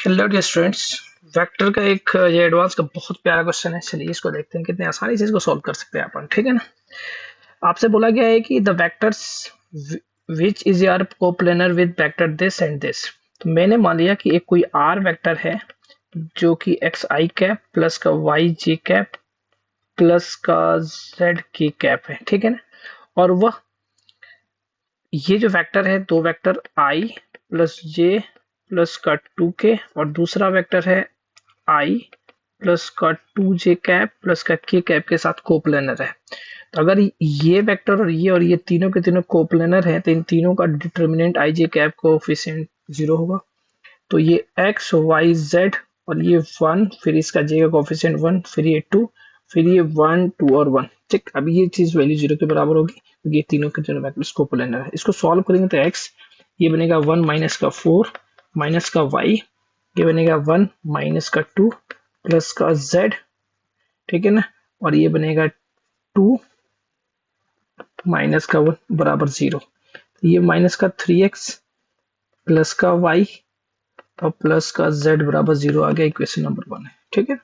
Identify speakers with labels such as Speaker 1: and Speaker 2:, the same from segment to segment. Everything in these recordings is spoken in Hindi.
Speaker 1: Hello dear students. वेक्टर का एक ये एडवांस का बहुत प्यारा क्वेश्चन है। चलिए इसको देखते हैं कितने आसानी से इसको सॉल्व कर सकते हैं अपन। ठीक है ना। आपसे बोला गया है कि the vectors which is your coplanar with vector this and this. तो मैंने मान लिया कि एक कोई आर वेक्टर है जो कि एक्स आई कैप प्लस का वाई जे कैप प्लस का जेड के कैप है। ठीक है ना। और वह ये जो वेक्टर है दो वेक्टर आई प्लस जे प्लस का 2k और दूसरा वेक्टर है आई प्लस का 2j कैप प्लस का k कैप के साथ कोप्लेनर है। तो अगर ये वेक्टर और ये तीनों के तीनों कोप्लेनर है तो इन तीनों का डिटर्मिनेंट आई जे कैप कोएफिशिएंट 0 होगा। तो ये x y z और ये 1 फिर इसका j का कोएफिशिएंट 1 फिर ये 2 फिर ये 1 2 और 1। ठीक, अभी ये चीज वैल्यू 0 के बराबर होगी। ये तीनों के तीनों वेक्टर्स कोप्लेनर है। इसको सॉल्व करेंगे तो x ये बनेगा 1 माइनस का 4 माइनस का y ये बनेगा 1 माइनस का 2 प्लस का z। ठीक है ना। और ये बनेगा 2 माइनस का 1 बराबर 0। ये माइनस का 3x प्लस का y और प्लस का z बराबर 0 आ गया। इक्वेशन नंबर 1 है। ठीक है।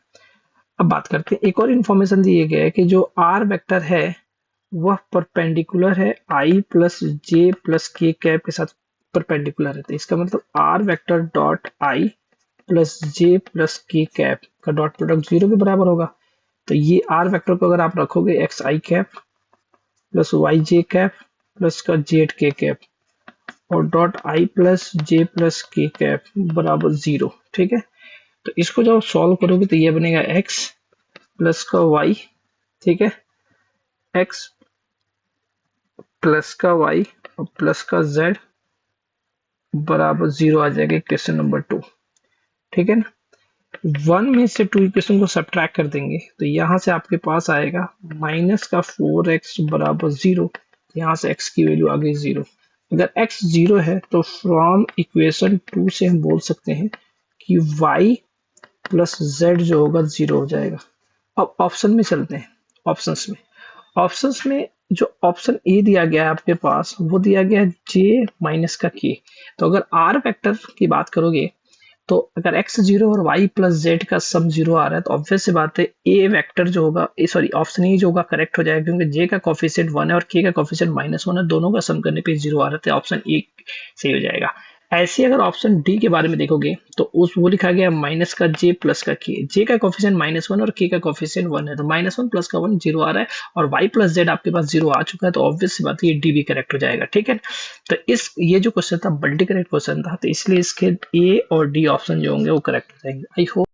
Speaker 1: अब बात करते हैं, एक और इंफॉर्मेशन दिए गया है कि जो r वेक्टर है वह परपेंडिकुलर है i प्लस जे प्लस के कैप के साथ परपेंडिकुलर है। तो इसका मतलब r vector dot i plus J plus के कैप का डॉट प्रोडक्ट 0 के बराबर होगा। तो ये r वेक्टर को अगर आप रखोगे एक्स आई कैप प्लस वाई जे कैप प्लस का जेड के कैप और dot i plus J plus के कैप बराबर 0। ठीक है। तो इसको जब सॉल्व करोगे तो ये बनेगा x प्लस का y। ठीक है। x प्लस का y और प्लस का z बराबर 0 आ जाएगा इक्वेशन नंबर 2। ठीक है ना। 1 में से 2 इक्वेशन को सब्ट्रैक्ट कर देंगे तो यहाँ से आपके पास आएगा माइनस का 4x बराबर 0। यहाँ से x की वैल्यू आ गई 0। अगर x 0 है तो फ्रॉम इक्वेशन 2 से हम बोल सकते हैं कि y प्लस z जो होगा 0 हो जाएगा। अब ऑप्शन में चलते हैं। ऑप्शंस में जो ऑप्शन ए दिया गया है आपके पास वो दिया गया है j माइनस का k। तो अगर r वेक्टर की बात करोगे तो अगर x 0 और y प्लस z का सम 0 आ रहा है तो ऑब्वियस सी बात है a वेक्टर जो होगा सॉरी ऑप्शन ए जो होगा करेक्ट हो जाएगा, क्योंकि j का कोफिशिएंट 1 है और k का कोफिशिएंट -1 है। दोनों का सम करने पे 0 आ रहा है तो ऑप्शन ए सही हो जाएगा। ऐसे अगर ऑप्शन डी के बारे में देखोगे तो उस वो लिखा गया माइनस का j प्लस का k। j का कोफिशिएंट -1 और k का कोफिशिएंट 1 है तो -1 प्लस का 1 0 आ रहा है और y प्लस z आपके पास 0 आ चुका है तो ऑब्वियस सी बात है ये डी भी करेक्ट हो जाएगा। ठीक है। तो ये जो क्वेश्चन था मल्टी करेक्ट क्वेश्चन था तो इसलिए इसके ए और डी ऑप्शन जो होंगे वो करेक्ट हो जाएंगे। I hope